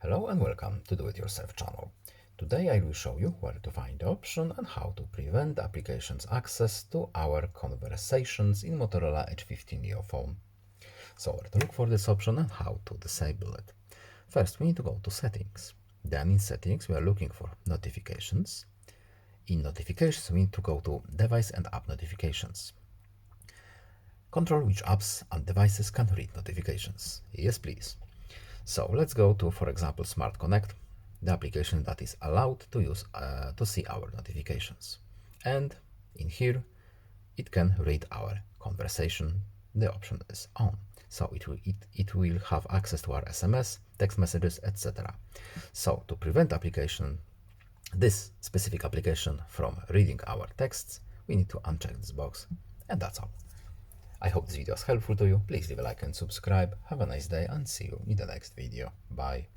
Hello and welcome to Do It Yourself channel. Today I will show you where to find the option and how to prevent applications access to our conversations in Motorola H15 Neo phone. So where to look for this option and how to disable it. First we need to go to settings. Then in settings we are looking for notifications. In notifications we need to go to device and app notifications. Control which apps and devices can read notifications. Yes please. So let's go to, for example, Smart Connect, the application that is allowed to use to see our notifications. And in here, it can read our conversation. The option is on. So it will have access to our SMS, text messages, etc. So to prevent this specific application from reading our texts, we need to uncheck this box, and that's all. I hope this video was helpful to you. Please leave a like and subscribe. Have a nice day and see you in the next video. Bye.